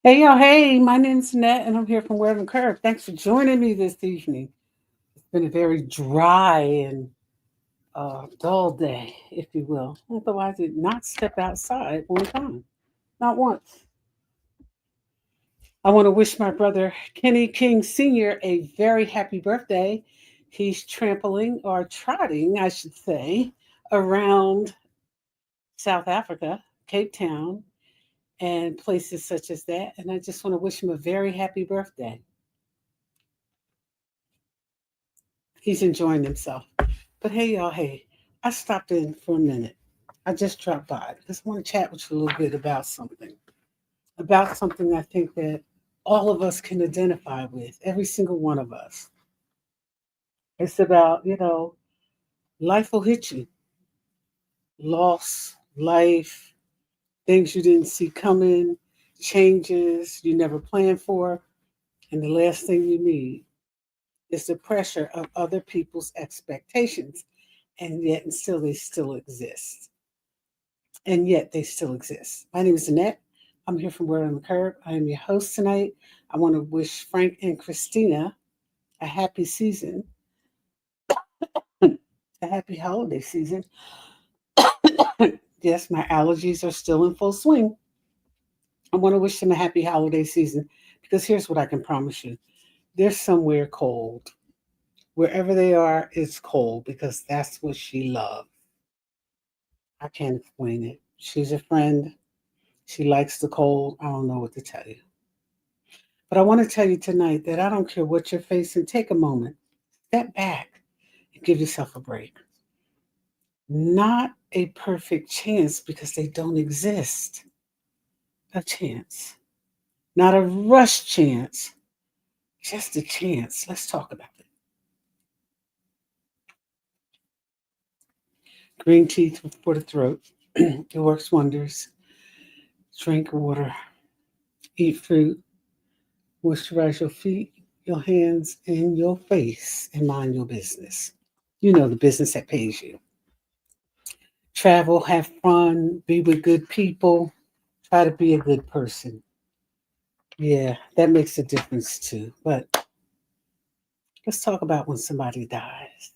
Hey, y'all. Hey, my name's Annette, and I'm here from Word and Curve. Thanks for joining me this evening. It's been a very dry and dull day, if you will. Although I did not step outside one time, not once. I want to wish my brother Kenny King Sr. a very happy birthday. He's trampling or trotting, I should say, around South Africa, Cape Town, and places such as that. And I just want to wish him a very happy birthday. He's enjoying himself. But hey, y'all, hey, I stopped in for a minute. I just dropped by because I want to chat with you a little bit about something I think that all of us can identify with, every single one of us. It's about, life will hit you, loss, life, things you didn't see coming, changes you never planned for. And the last thing you need is the pressure of other people's expectations. And yet, and still, they still exist. And yet they still exist. My name is Annette. I'm here from Word on the Curb. I am your host tonight. I want to wish Frank and Christina a happy season, a happy holiday season. Yes, my allergies are still in full swing. I want to wish them a happy holiday season because here's what I can promise you they're somewhere cold. Wherever they are, it's cold because that's what she loves. I can't explain it. She's a friend. She likes the cold. I don't know what to tell you. But I want to tell you tonight that I don't care what you're facing, take a moment, step back, and give yourself a break. Not a perfect chance because they don't exist. A chance. Not a rush chance, just a chance. Let's talk about it. Green tea for the throat. It works wonders. Drink water, eat fruit, moisturize your feet, your hands, and your face, and mind your business. You know the business that pays you. Travel, have fun, be with good people, try to be a good person. Yeah, that makes a difference too. But let's talk about when somebody dies.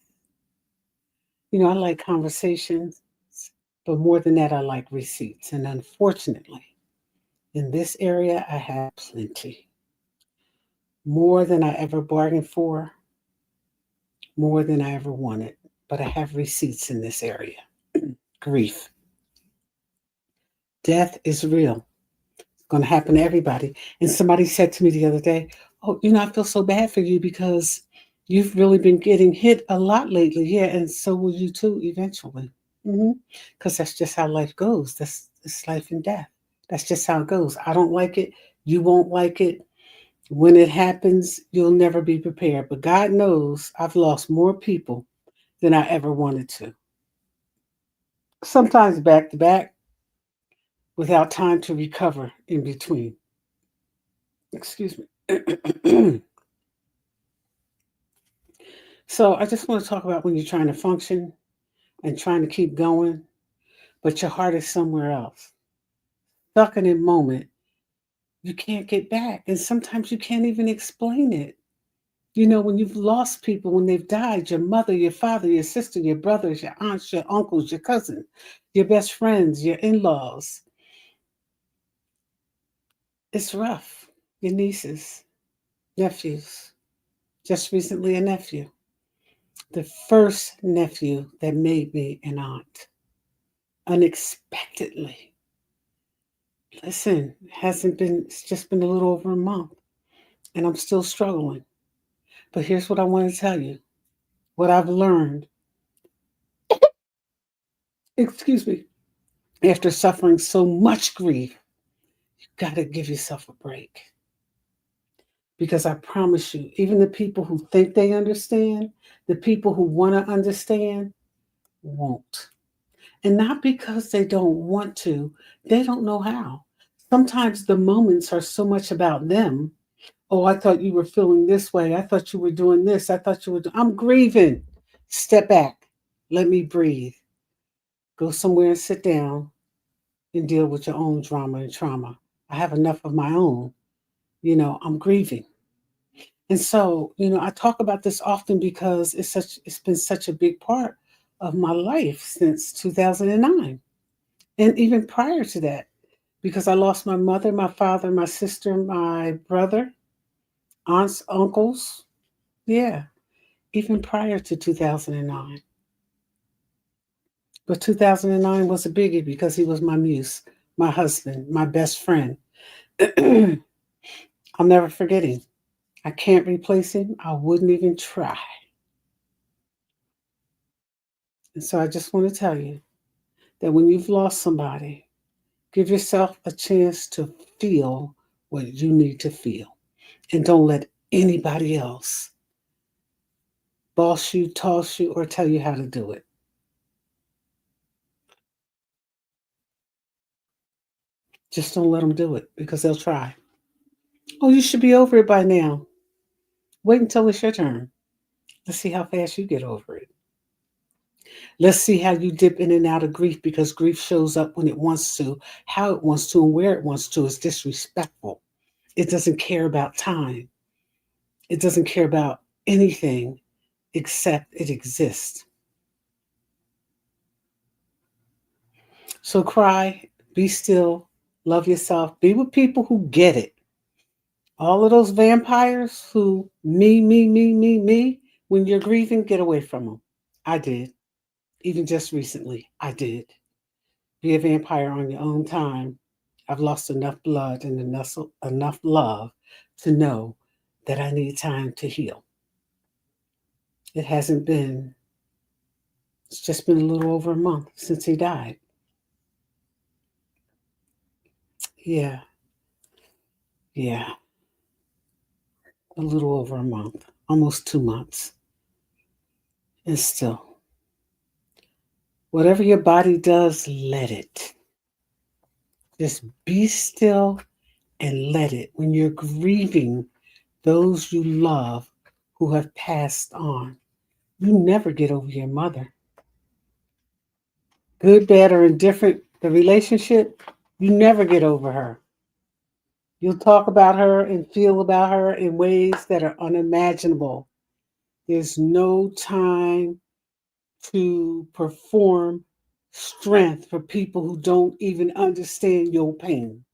I like conversations, but more than that, I like receipts. And unfortunately, in this area, I have plenty. More than I ever bargained for, more than I ever wanted. But I have receipts in this area. Grief. Death is real. Going to happen to everybody. And somebody said to me the other day, "Oh, I feel so bad for you because you've really been getting hit a lot lately." Yeah, and so will you too eventually. Because that's just how life goes. That's life and death. That's just how it goes. I don't like it. You won't like it. When it happens, you'll never be prepared. But God knows I've lost more people than I ever wanted to. Sometimes back to back without time to recover in between. Excuse me. So I just want to talk about when you're trying to function and trying to keep going, but your heart is somewhere else. Stuck in a moment you can't get back. And sometimes you can't even explain it. When you've lost people, when they've died, your mother, your father, your sister, your brothers, your aunts, your uncles, your cousin, your best friends, your in laws, it's rough. Your nieces, nephews, just recently a nephew, the first nephew that made me an aunt unexpectedly. Listen, it's just been a little over a month and I'm still struggling. But here's what I want to tell you what I've learned, excuse me, after suffering so much grief, you got to give yourself a break. Because I promise you, even the people who think they understand, the people who want to understand, won't. And not because they don't want to, they don't know how. Sometimes the moments are so much about them. Oh, I thought you were feeling this way. I thought you were doing this. I thought you were I'm grieving. Step back. Let me breathe. Go somewhere and sit down and deal with your own drama and trauma. I have enough of my own. I'm grieving. And so, I talk about this often because it's been such a big part of my life since 2009. And even prior to that, because I lost my mother, my father, my sister, my brother, aunts, uncles. Yeah, even prior to 2009. But 2009 was a biggie because he was my muse, my husband, my best friend. I'll never forget him. I can't replace him. I wouldn't even try. And so I just want to tell you that when you've lost somebody, give yourself a chance to feel what you need to feel. And don't let anybody else boss you, toss you, or tell you how to do it. Just don't let them do it because they'll try. Oh, you should be over it by now. Wait until it's your turn. Let's see how fast you get over it. Let's see how you dip in and out of grief because grief shows up when it wants to, how it wants to, and where it wants to. It's disrespectful. It doesn't care about time. It doesn't care about anything except it exists. So cry, be still, love yourself, be with people who get it. All of those vampires who, me, when you're grieving, get away from them. I did. Even just recently, I did. Be a vampire on your own time. I've lost enough blood and enough love to know that I need time to heal. It hasn't been, it's just been a little over a month since he died. Yeah, yeah, a little over a month, almost 2 months. And still, whatever your body does, let it. Just be still and let it. When you're grieving those you love who have passed on, you never get over your mother. Good, bad, or indifferent, the relationship, you never get over her. You'll talk about her and feel about her in ways that are unimaginable. There's no time to perform strength for people who don't even understand your pain.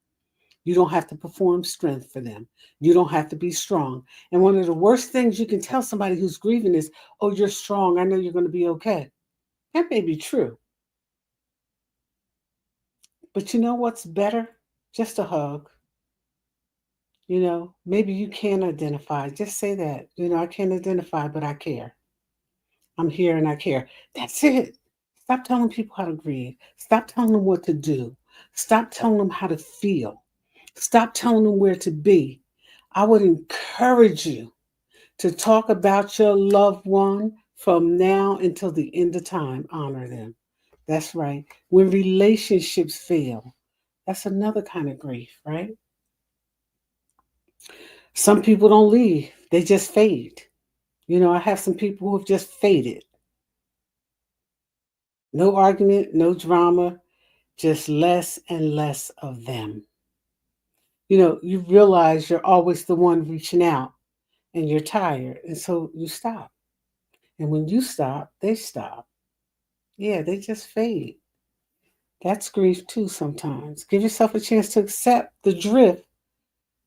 You don't have to perform strength for them. You don't have to be strong. And one of the worst things you can tell somebody who's grieving is, oh, you're strong. I know you're going to be okay. That may be true. But you know what's better? Just a hug. Maybe you can identify. Just say that. I can't identify, but I care. I'm here and I care. That's it. Stop telling people how to grieve. Stop telling them what to do. Stop telling them how to feel. Stop telling them where to be. I would encourage you to talk about your loved one from now until the end of time. Honor them. That's right. When relationships fail, that's another kind of grief, right? Some people don't leave, they just fade. I have some people who have just faded. No argument, no drama, just less and less of them. You realize you're always the one reaching out and you're tired. And so you stop. And when you stop, they stop. Yeah, they just fade. That's grief too sometimes. Give yourself a chance to accept the drift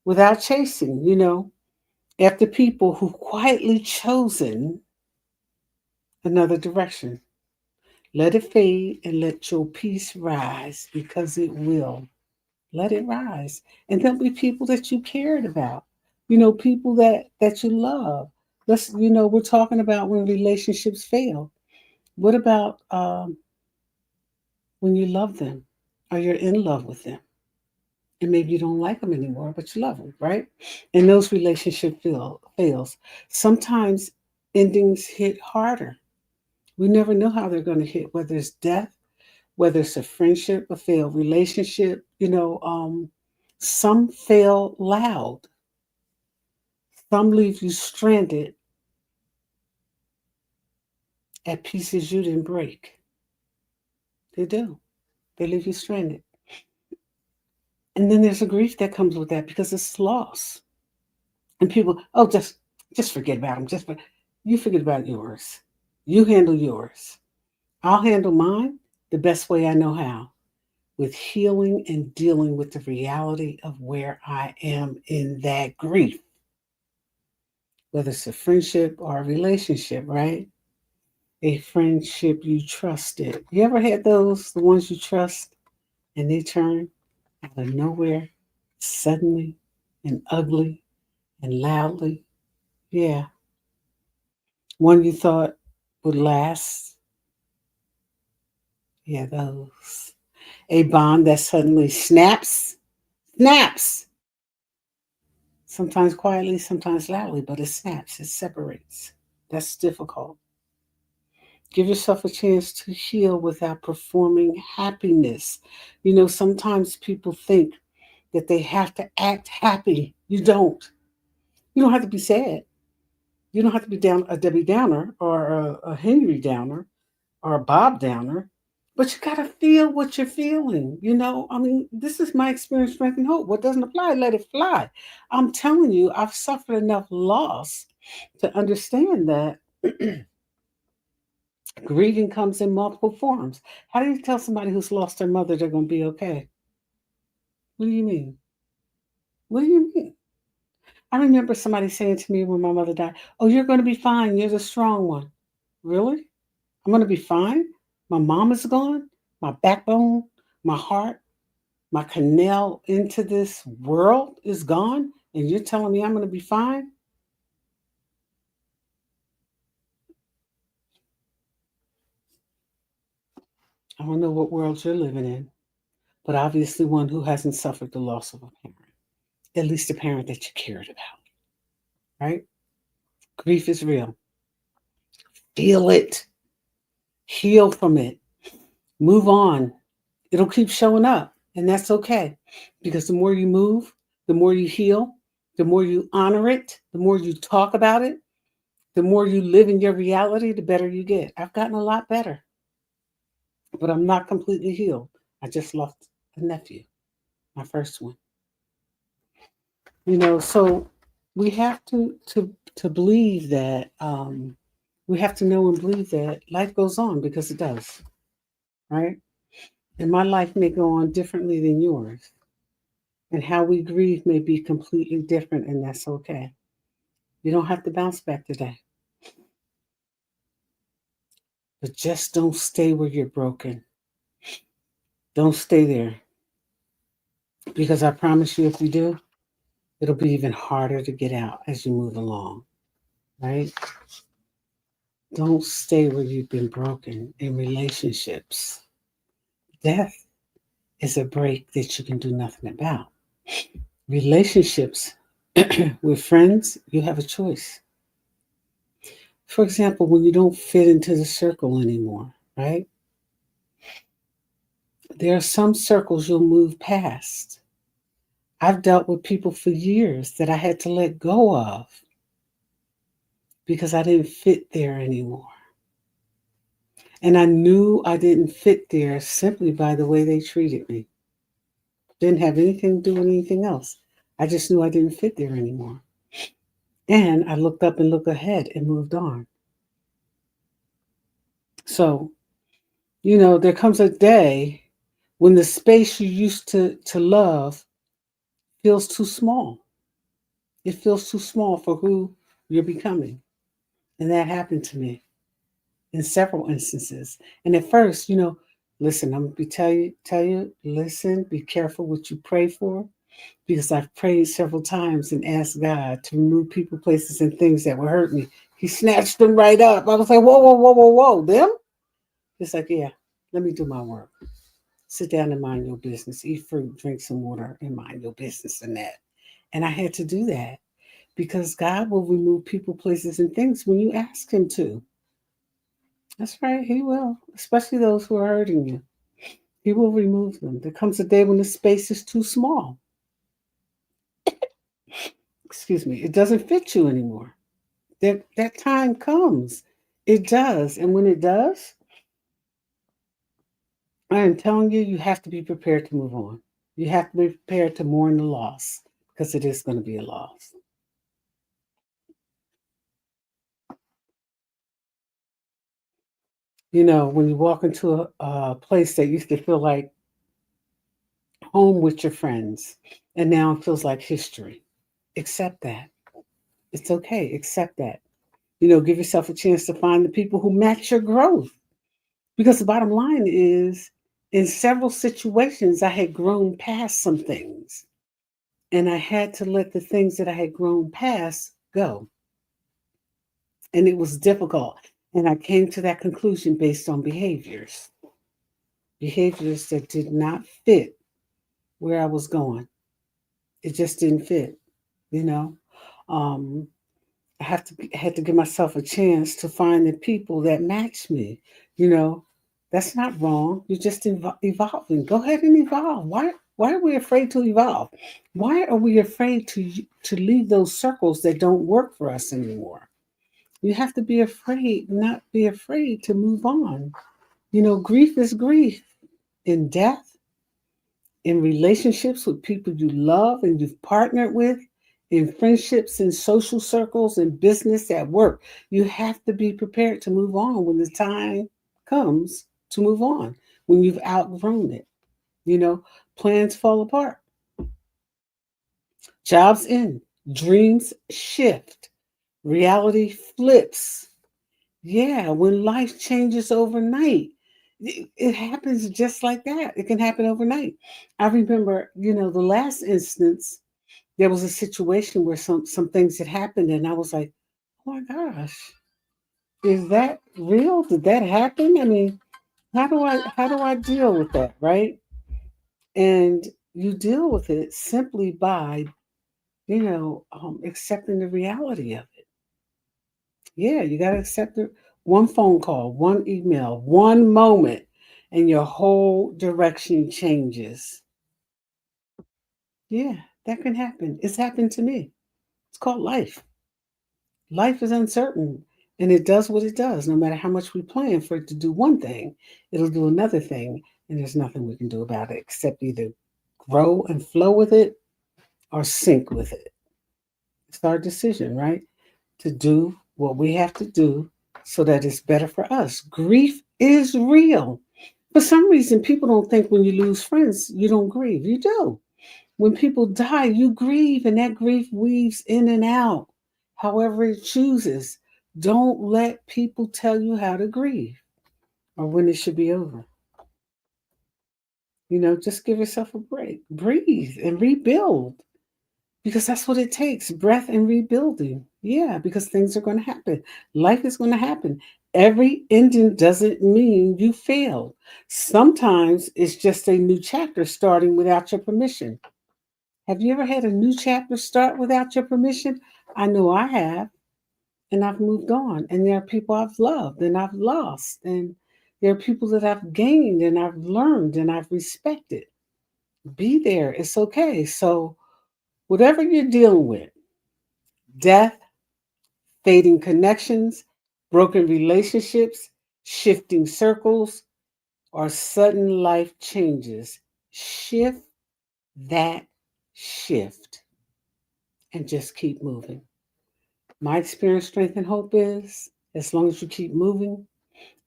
without chasing, after people who've quietly chosen another direction. Let it fade and let your peace rise because it will. Let it rise. And there'll be people that you cared about, people that you love. We're talking about when relationships fail. What about when you love them or you're in love with them? And maybe you don't like them anymore, but you love them, right? And those relationship fails. Sometimes endings hit harder. We never know how they're going to hit, whether it's death, whether it's a friendship, a failed relationship. Some fail loud. Some leave you stranded at pieces you didn't break. They do. They leave you stranded. And then there's a grief that comes with that because it's loss. And people, oh, just forget about them. You forget about yours. You handle yours. I'll handle mine the best way I know how, with healing and dealing with the reality of where I am in that grief, whether it's a friendship or a relationship, right? A friendship you trusted. You ever had those, the ones you trust, and they turn out of nowhere, suddenly and ugly and loudly? Yeah. One you thought would last. Yeah, those. A bond that suddenly snaps. Sometimes quietly, sometimes loudly, but it snaps, it separates. That's difficult. Give yourself a chance to heal without performing happiness. You know, sometimes people think that they have to act happy. You don't. You don't have to be sad. You don't have to be down a Debbie Downer or a Henry Downer or a Bob Downer, but you got to feel what you're feeling. You know, I mean, this is my experience, strength, and hope. What doesn't apply, let it fly. I'm telling you, I've suffered enough loss to understand that grieving comes in multiple forms. How do you tell somebody who's lost their mother they're going to be okay? What do you mean? What do you mean? I remember somebody saying to me when my mother died, "Oh, you're going to be fine. You're the strong one." Really? I'm going to be fine? My mom is gone? My backbone? My heart? My canal into this world is gone? And you're telling me I'm going to be fine? I don't know what world you're living in, but obviously one who hasn't suffered the loss of a parent, at least a parent that you cared about, right? Grief is real. Feel it, heal from it, move on. It'll keep showing up, and that's okay because the more you move, the more you heal, the more you honor it, the more you talk about it, the more you live in your reality, the better you get. I've gotten a lot better, but I'm not completely healed. I just lost a nephew, my first one. You know, so we have to believe that we have to know and believe that life goes on because it does, right? And my life may go on differently than yours, and how we grieve may be completely different, and that's okay. You don't have to bounce back today, but just don't stay where you're broken. Don't stay there because I promise you, if you do, it'll be even harder to get out as you move along, right? Don't stay where you've been broken in relationships. Death is a break that you can do nothing about. Relationships with friends, you have a choice. For example, when you don't fit into the circle anymore, right? There are some circles you'll move past. I've dealt with people for years that I had to let go of because I didn't fit there anymore. And I knew I didn't fit there simply by the way they treated me. Didn't have anything to do with anything else. I just knew I didn't fit there anymore. And I looked up and looked ahead and moved on. So, you know, there comes a day when the space you used to love feels too small. It feels too small for who you're becoming. And that happened to me in several instances. And at first, you know, listen, I'm gonna tell you, listen, be careful what you pray for, because I've prayed several times and asked God to remove people, places, and things that would hurt me. He snatched them right up. I was like, whoa, whoa, whoa, whoa, whoa, them? It's like, yeah, let me do my work. Sit down and mind your business. Eat fruit, drink some water, and mind your business and that. And I had to do that because God will remove people, places, and things when you ask Him to. That's right, He will, especially those who are hurting you. He will remove them. There comes a day when the space is too small. Excuse me, it doesn't fit you anymore. That time comes. It does. And when it does, I am telling you, you have to be prepared to move on. You have to be prepared to mourn the loss because it is going to be a loss. You know, when you walk into a place that used to feel like home with your friends, and now it feels like history, accept that. It's okay. Accept that. You know, give yourself a chance to find the people who match your growth. Because the bottom line is, in several situations, I had grown past some things, and I had to let the things that I had grown past go. And it was difficult. And I came to that conclusion based on behaviors that did not fit where I was going. It just didn't fit, you know. Um, had to give myself a chance to find the people that match me. You know, that's not wrong. You're just evolving. Go ahead and evolve. Why are we afraid to evolve? Why are we afraid to leave those circles that don't work for us anymore? You have to be afraid, not be afraid to move on. You know, grief is grief in death, in relationships with people you love and you've partnered with, in friendships, in social circles, in business, at work. You have to be prepared to move on when the time comes to move on, when you've outgrown it. You know, plans fall apart, jobs end, dreams shift, reality flips. Yeah, when life changes overnight, it happens just like that. It can happen overnight. I remember, you know, the last instance, there was a situation where some things had happened, and I was like, "Oh my gosh, is that real? Did that happen?" I mean, how do I deal with that, right? And you deal with it simply by, accepting the reality of it. Yeah, you got to accept it. One phone call, one email, one moment, and your whole direction changes. Yeah, that can happen. It's happened to me. It's called life. Life is uncertain and it does what it does. No matter how much we plan for it to do one thing, it'll do another thing. And there's nothing we can do about it except either grow and flow with it or sink with it. It's our decision, right? To do what we have to do so that it's better for us. Grief is real. For some reason, people don't think when you lose friends, you don't grieve. You do. When people die, you grieve, and that grief weaves in and out, however it chooses. Don't let people tell you how to grieve or when it should be over. You know, just give yourself a break, breathe, and rebuild because that's what it takes, breath and rebuilding. Yeah, because things are going to happen. Life is going to happen. Every ending doesn't mean you failed. Sometimes it's just a new chapter starting without your permission. Have you ever had a new chapter start without your permission? I know I have, and I've moved on. And there are people I've loved and I've lost. And there are people that I've gained and I've learned and I've respected. Be there. It's okay. So, whatever you're dealing with, death, fading connections, broken relationships, shifting circles, or sudden life changes, shift that shift and just keep moving. My experience, strength, and hope is as long as you keep moving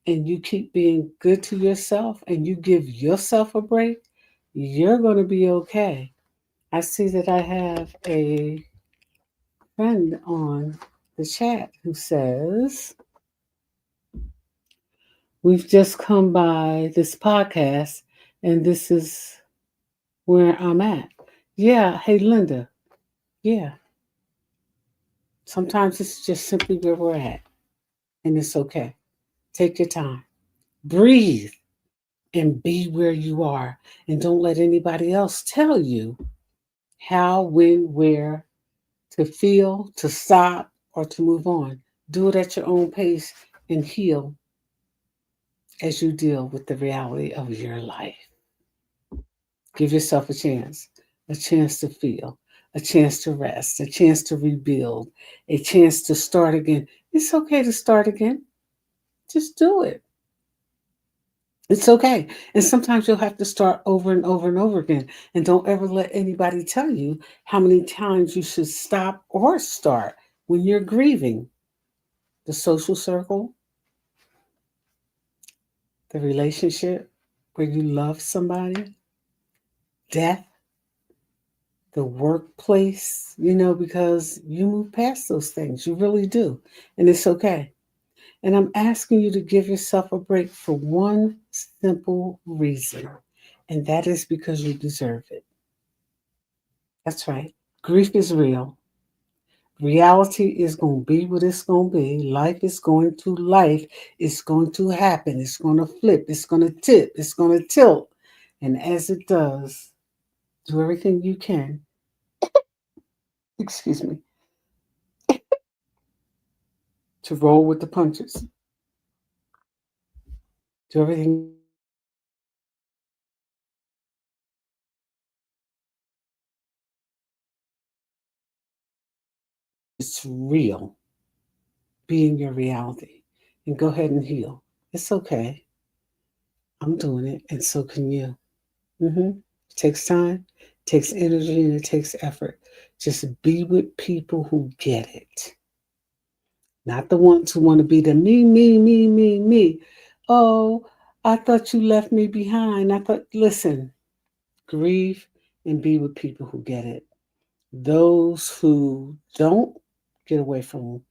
and you keep being good to yourself and you give yourself a break, you're going to be okay. I see that I have a friend on the chat who says, we've just come by this podcast and this is where I'm at. Yeah. Hey, Linda. Yeah. Sometimes it's just simply where we're at and it's okay. Take your time. Breathe and be where you are. And don't let anybody else tell you how, when, where to feel, to stop, or to move on. Do it at your own pace and heal as you deal with the reality of your life. Give yourself a chance to feel, a chance to rest, a chance to rebuild, a chance to start again. It's okay to start again. Just do it. It's okay. And sometimes you'll have to start over and over and over again. And don't ever let anybody tell you how many times you should stop or start when you're grieving. The social circle, the relationship where you love somebody, death, the workplace, because you move past those things. You really do. And it's okay. And I'm asking you to give yourself a break for one simple reason, and that is because you deserve it. That's right. Grief is real. Reality is going to be what it's going to be. Life is going to life. It's going to happen. It's going to flip. It's going to tip. It's going to tilt. And as it does, do everything you can, excuse me, to roll with the punches. Do everything it's real. Be in your reality and go ahead and heal. It's okay. I'm doing it, and so can you. It takes time, takes energy, and it takes effort. Just be with people who get it, not the ones who want to be the me, me, me, me, me. Oh, I thought you left me behind. Listen, grieve and be with people who get it. Those who don't, get away from them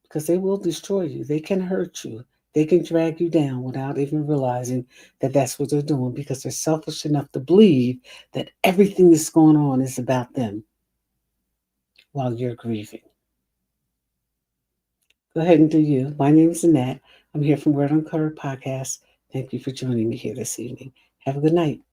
because they will destroy you. They can hurt you. They can drag you down without even realizing that that's what they're doing because they're selfish enough to believe that everything that's going on is about them while you're grieving. Go ahead and do you. My name is Annette. I'm here from Word Uncovered Podcast. Thank you for joining me here this evening. Have a good night.